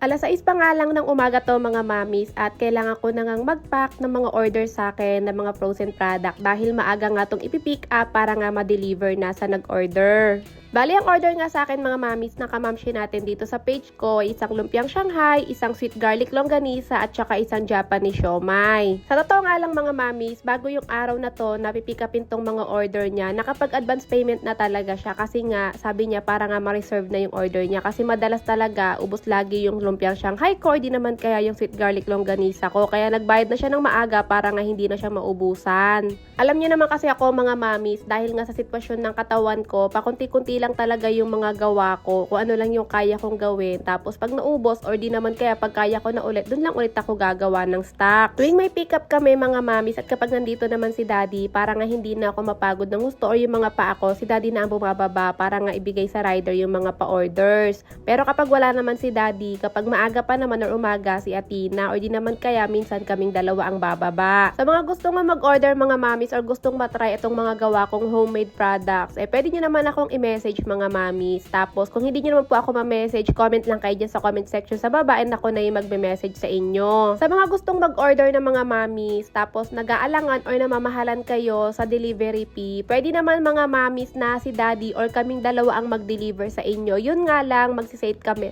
6:00 pa nga lang ng umaga to mga mamis at kailangan ko na ngang mag-pack ng mga order sa akin ng mga frozen product dahil maaga nga tong ipipick up para nga ma-deliver na sa nag-order. Bali, ang order nga sa akin mga mamis na kamamshi natin dito sa page ko ay isang lumpiang Shanghai, isang sweet garlic longganisa at saka isang Japanese siomai. Sa totoo nga lang mga mamis, bago yung araw na to, napipikapin tong mga order niya. Nakapag-advance payment na talaga siya kasi nga sabi niya para nga ma-reserve na yung order niya kasi madalas talaga ubos lagi yung lumpiang Shanghai ko, di naman kaya yung sweet garlic longganisa ko. Kaya nagbayad na siya ng maaga para nga hindi na siya maubusan. Alam niyo naman kasi ako mga mamis, dahil nga sa sitwasyon ng katawan ko, pakunti-kunti lang talaga yung mga gawa ko, kung ano lang yung kaya kong gawin. Tapos pag naubos or di naman kaya pag kaya ko na ulit, dun lang ulit ako gagawa ng stock. Tuwing may pick up kami mga mamis at kapag nandito naman si daddy, para nga hindi na ako mapagod ng gusto or yung mga pa ako, si daddy na ang bumababa para nga ibigay sa rider yung mga pa-orders. Pero kapag wala naman si daddy, kapag maaga pa naman or umaga si Athena or di naman kaya minsan kaming dalawa ang bababa. Sa mga gusto nga mag-order mga mamis or gustong matry itong mga gawa kong homemade products, pwede nyo naman akong i-message mga mamis. Tapos, kung hindi nyo naman po ako ma-message, comment lang kayo dyan sa comment section sa baba and ako na yung magme-message sa inyo. Sa mga gustong mag-order ng mga mamis, tapos nag-aalangan or namamahalan kayo sa delivery fee, pwede naman mga mamis na si daddy or kaming dalawa ang mag-deliver sa inyo. Yun nga lang, magsiset kami.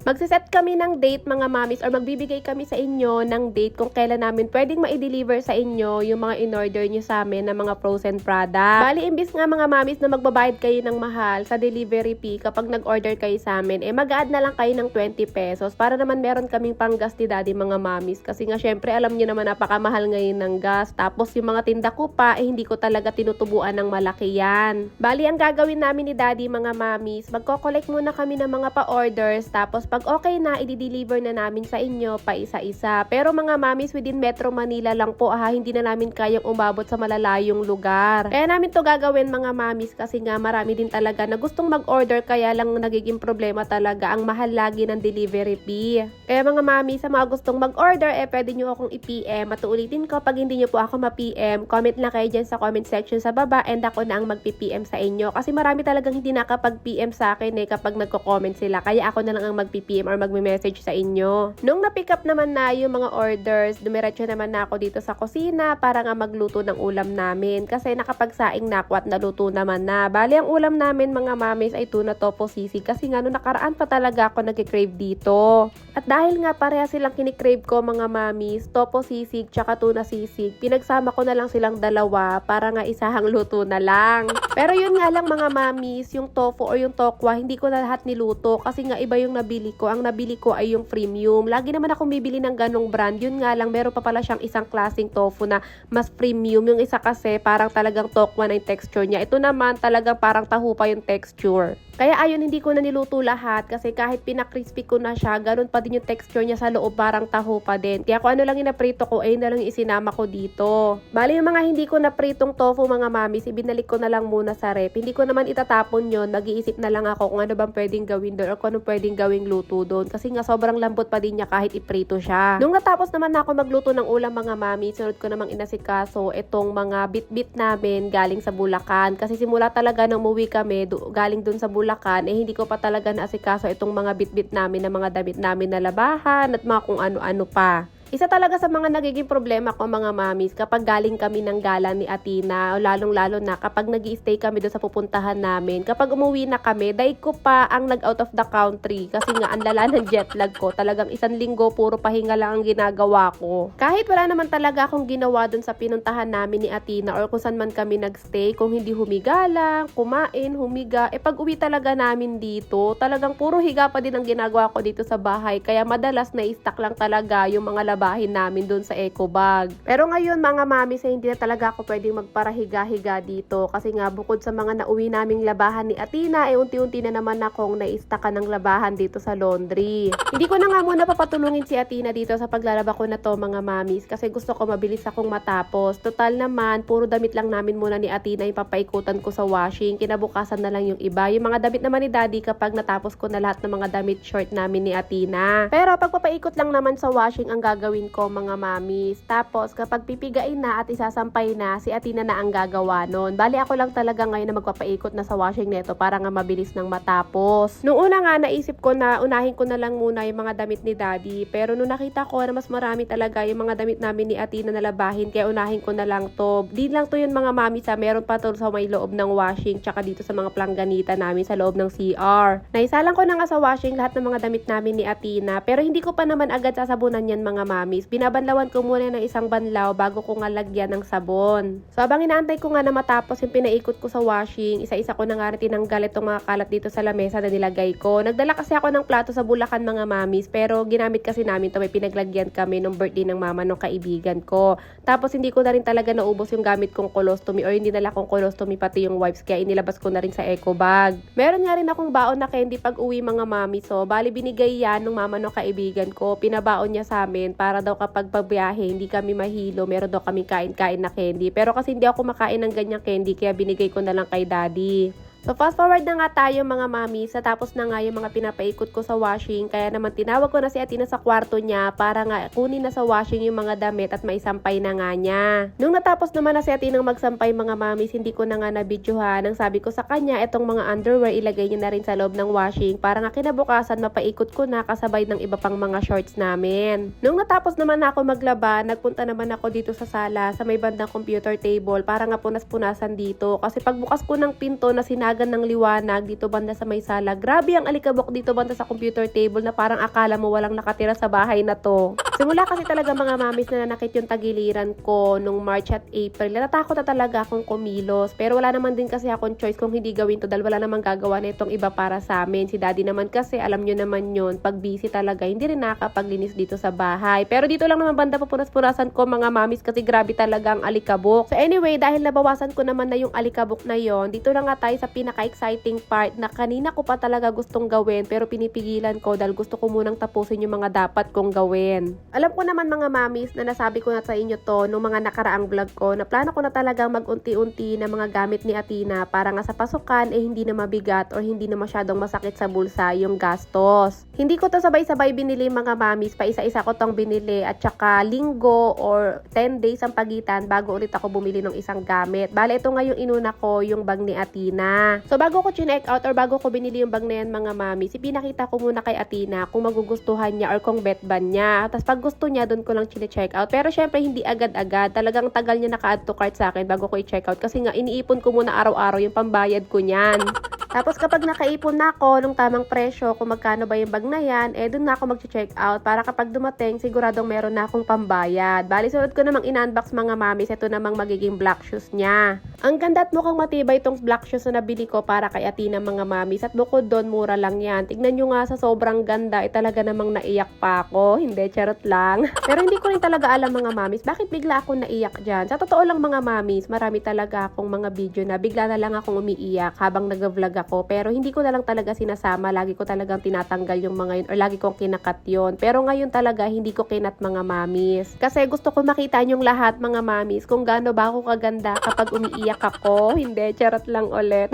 Magsiset kami ng date mga mamis or magbibigay kami sa inyo ng date kung kailan namin pwedeng ma-deliver sa inyo yung mga in-order nyo sa amin na mga frozen product. Bali, imbis nga mga mamis na magbabayad kayo ng mahal sa delivery fee kapag nag-order kayo sa amin, mag-add na lang kayo ng 20 pesos para naman meron kaming panggas ni daddy mga mamis. Kasi nga syempre alam nyo naman napakamahal ngayon ng gas. Tapos yung mga tinda ko pa, hindi ko talaga tinutubuan ng malaki yan. Bali, ang gagawin namin ni daddy mga mamis, magko-collect muna kami ng mga pa-orders tapos pag okay na, i-deliver na namin sa inyo pa isa-isa. Pero mga mamis, within Metro Manila lang po hindi na namin kayang umabot sa malalayong lugar. Kaya namin to gagawin mga mamis kasi nga marami din talaga na gustong mag-order kaya lang nagiging problema talaga ang mahal lagi ng delivery fee. Kaya mga mamis, sa mga gustong mag-order, pwede nyo akong i-PM. At ulitin ko, pag hindi nyo po ako ma-PM, comment lang kayo dyan sa comment section sa baba and ako na ang mag-PM sa inyo. Kasi marami talagang hindi nakapag-PM sa akin kapag nagko-comment sila. Kaya ako na lang ang mag-PM or magme-message sa inyo. Nung na-pick up naman na yung mga orders, dumiretso naman na ako dito sa kusina para nga magluto ng ulam namin. Kasi nakapagsaing na ako at naluto naman na. Bali, ang ulam namin mga mamis ay tuna topo sisig. Kasi nga nung nakaraan pa talaga ako nag-crave dito. At dahil nga pareha silang kinikrave ko mga mamis, topo sisig tsaka tuna sisig, pinagsama ko na lang silang dalawa para nga isahang luto na lang. Pero yun nga lang mga mamis, yung tofu or yung tokwa, hindi ko na lahat niluto kasi nga iba yung nabili ko. Ang nabili ko ay yung premium. Lagi naman akong bibili ng ganong brand. Yun nga lang, meron pa pala siyang isang klaseng tofu na mas premium. Yung isa kasi parang talagang tokwa na yung texture niya. Ito naman talagang parang taho pa yung texture. Kaya ayun, hindi ko na niluto lahat kasi kahit pinakrispy ko na siya, ganun pa din yung texture niya sa loob, parang taho pa din. Kaya kung ano lang yung naprito ko, na lang yung isinama ko dito. Bali, yung mga hindi ko napritong tofu mga mamis, ibinalik ko na lang muna sa rep. Hindi ko naman itatapon yon. Mag-iisip na lang ako kung ano bang pwedeng gawin doon or kung ano pwedeng gawing luto doon. Kasi nga sobrang lambot pa din niya kahit iprito siya. Nung natapos naman na ako magluto ng ulam mga mami, sunod ko namang inasikaso itong mga bit-bit namin galing sa Bulacan. Kasi simula talaga nang umuwi kami, galing dun sa Bulacan, hindi ko pa talaga naasikaso itong mga bit-bit namin na mga damit namin na labahan at mga kung ano-ano pa. Isa talaga sa mga nagiging problema ko mga mamis kapag galing kami ng gala ni Athena, lalong-lalo na kapag nag-i-stay kami doon sa pupuntahan namin. Kapag umuwi na kami, daig ko pa ang nag-out of the country kasi nga ang lala ng jet lag ko. Talagang 1 linggo puro pahinga lang ang ginagawa ko. Kahit wala naman talaga akong ginawa doon sa pinuntahan namin ni Athena or kung saan man kami nag-stay, kung hindi humiga lang, kumain, humiga, pag uwi talaga namin dito, talagang puro higa pa din ang ginagawa ko dito sa bahay. Kaya madalas na-stack lang talaga yung mga labahin namin doon sa eco bag. Pero ngayon mga mamis, hindi na talaga ako pwedeng magparahiga-higa dito kasi nga bukod sa mga nauwi naming labahan ni Athena, unti-unti na naman akong na-stackan ng labahan dito sa laundry. Hindi ko na nga muna papatulungin si Athena dito sa paglalaba ko na to mga mamis kasi gusto ko mabilis akong matapos. Total naman, puro damit lang namin muna ni Athena yung papaikutan ko sa washing. Kinabukasan na lang yung iba. Yung mga damit naman ni Daddy kapag natapos ko na lahat ng mga damit short namin ni Athena. Pero pagpapaikot lang naman sa washing ang gagawin gagawin ko mga mamis. Tapos kapag pipigain na at isasampay na, si Athena na ang gagawa nun. Bali ako lang talaga ngayon na magpapaikot na sa washing neto para nga mabilis nang matapos. Nung una nga naisip ko na unahin ko na lang muna yung mga damit ni Daddy. Pero nung nakita ko na mas marami talaga yung mga damit namin ni Athena na labahin, kaya unahin ko na lang to. Di lang to yun mga mamis ha, meron pa to sa may loob ng washing tsaka dito sa mga plangganita namin sa loob ng CR. Naisalang ko na nga sa washing lahat ng mga damit namin ni Athena, pero hindi ko pa naman agad sasabunan yan mga mamis. Binabanlawan ko muna ng isang banlaw bago ko nga lagyan ng sabon. So habang inaantay ko nga na matapos yung pinaikot ko sa washing, isa-isa ko na nga rin tinanggal itong mga kalat dito sa lamesa na nilagay ko. Nagdala kasi ako ng plato sa Bulacan mga mamis, pero ginamit kasi namin to, may pinaglagyan kami nung birthday ng mama ng kaibigan ko. Tapos hindi ko na rin talaga naubos yung gamit kong colostomy or hindi nala kong colostomy pati yung wipes, kaya inilabas ko na rin sa eco bag. Meron nga rin akong baon na candy pag uwi mga mami. So bali binigay yan nung mama ng kaibigan ko, pinabaon niya sa amin para daw kapag pagbiyahe hindi kami mahilo, meron daw kami kain-kain na candy. Pero kasi hindi ako makain ng ganyang candy, kaya binigay ko na lang kay Daddy. So fast forward na nga tayo mga mami, sa tapos na nga yung mga pinapaikot ko sa washing, kaya naman tinawag ko na si Athena sa kwarto niya para nga kunin na sa washing yung mga damit at maisampay na nga niya. Nung natapos naman na si Athena magsampay mga mami, hindi ko na nga nabidyohan. Nang sabi ko sa kanya, etong mga underwear ilagay niya na rin sa loob ng washing para nga kinabukasan mapaikot ko na kasabay ng iba pang mga shorts namin. Nung natapos naman ako maglaba, nagpunta naman ako dito sa sala sa may bandang computer table para nga punas-punasan dito, kasi pagbukas ko ng pinto na ng liwanag dito banda sa may sala, grabe ang alikabok dito banda sa computer table na parang akala mo walang nakatira sa bahay na to. Simula kasi talaga mga mamis na nanakit yung tagiliran ko nung March at April. Natatakot na talaga akong kumilos, pero wala naman din kasi akong choice kung hindi gawin to dahil wala namang gagawa na itong iba para sa amin. Si Daddy naman kasi, alam nyo naman yun, pag busy talaga hindi rin nakakapaglinis dito sa bahay. Pero dito lang naman banda papunas-punasan ko mga mamis kasi grabe talaga ang alikabok. So anyway, dahil nabawasan ko naman na yung alikabok na yon, dito na nga tayo sa pinaka-exciting part na kanina ko pa talaga gustong gawin pero pinipigilan ko dahil gusto ko munang tapusin yung mga dapat kong gawin. Alam ko naman mga mamis na nasabi ko na sa inyo to nung mga nakaraang vlog ko na plano ko na talagang mag-unti-unti na mga gamit ni Athena para nga sa pasukan hindi na mabigat or hindi na masyadong masakit sa bulsa yung gastos. Hindi ko to sabay-sabay binili mga mamis, pa isa-isa ko tong binili at saka linggo or 10 days ang pagitan bago ulit ako bumili ng isang gamit. Bale ito nga yung inuna ko, yung bag ni Athena. So bago ko chinek out or bago ko binili yung bag na yan mga mamis, ipinakita ko muna kay Athena kung magugustuhan niya or kung bet ban niya. Tapos pag gusto niya, doon ko lang chine-check out. Pero syempre hindi agad-agad. Talagang tagal niya naka-add to cart sa akin bago ko i-check out kasi nga iniipon ko muna araw-araw yung pambayad ko niyan. Tapos kapag nakaipon na ako nung tamang presyo kung magkano ba yung bag na yan, doon na ako mag-check out para kapag dumating siguradong meron na akong pambayad. Bali sunod ko namang in-unbox mga mamis, ito namang magiging black shoes niya. Ang ganda at mukhang matibay itong black shoes na nabili ko para kay Athena mga mamis, at bukod doon mura lang yan. Tignan nyo nga sa sobrang ganda, talaga namang naiyak pa ako. Hindi, charot lang. Pero hindi ko rin talaga alam mga mamis, bakit bigla ako naiyak dyan. Sa totoo lang mga mamis, marami talaga akong mga video na bigla na lang akong umiiyak habang nag-vlog ako, pero hindi ko na lang talaga sinasama, lagi ko talagang tinatanggal yung mga yun or lagi kong kinakat yun. Pero ngayon talaga hindi ko kinat mga mamis kasi gusto ko makita yung lahat mga mamis kung gaano ba ako kaganda kapag umiiyak ako. Hindi, charot lang ulit.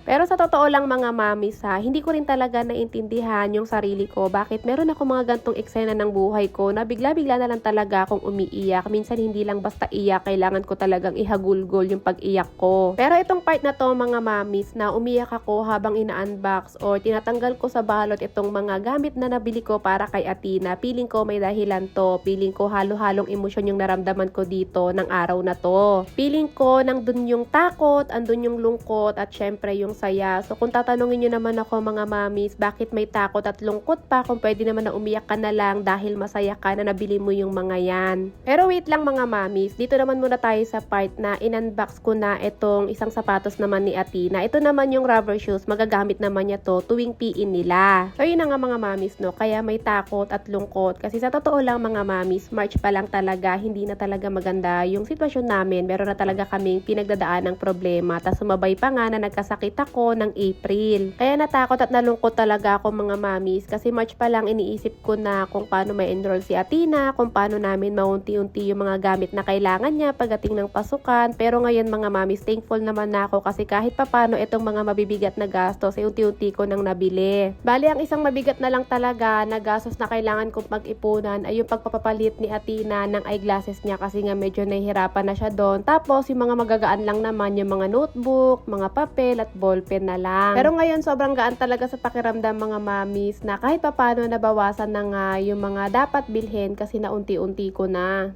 Pero sa totoo lang mga mamis hindi ko rin talaga naintindihan yung sarili ko. Bakit meron ako mga gantong eksena ng buhay ko na bigla-bigla na lang talaga akong umiiyak. Minsan hindi lang basta iyak, kailangan ko talagang ihagulgol yung pag-iyak ko. Pero itong part na to mga mamis na umiyak ako habang ina-unbox or tinatanggal ko sa balot itong mga gamit na nabili ko para kay Athena. Feeling ko may dahilan to. Feeling ko halo-halong emosyon yung naramdaman ko dito ng araw na to. Feeling ko nandun yung takot, andun yung lungkot at syempre yung saya. So kung tatanungin nyo naman ako mga mamis, bakit may takot at lungkot pa kung pwede naman na umiyak ka na lang dahil masaya ka na nabili mo yung mga yan. Pero wait lang mga mamis, dito naman muna tayo sa part na in-unbox ko na itong isang sapatos naman ni Athena. Ito naman yung rubber shoes, magagamit naman niya to tuwing PE nila. So yun na nga mga mamis no, kaya may takot at lungkot kasi sa totoo lang mga mamis, March pa lang talaga, hindi na talaga maganda yung sitwasyon namin. Meron na talaga kaming pinagdadaan ng problema, tas sumabay pa nga na nagkasakit ako ng April. Kaya natakot at nalungkot talaga ako mga mamis kasi March pa lang iniisip ko na kung paano may enroll si Athena, kung paano namin maunti-unti yung mga gamit na kailangan niya pagdating ng pasukan. Pero ngayon mga mamis, thankful naman na ako kasi kahit papano itong mga mabibigat na gastos ay unti-unti ko nang nabili. Bali, ang isang mabigat na lang talaga na gastos na kailangan kong pag-ipunan ay yung pagpapapalit ni Athena ng eyeglasses niya kasi nga medyo nahihirapan na siya doon. Tapos yung mga magagaan lang naman yung mga notebook, mga papel at ballpen na lang. Pero ngayon sobrang gaan talaga sa pakiramdam mga mamis na kahit papano nabawasan na nga yung mga dapat bilhin kasi naunti-unti ko na.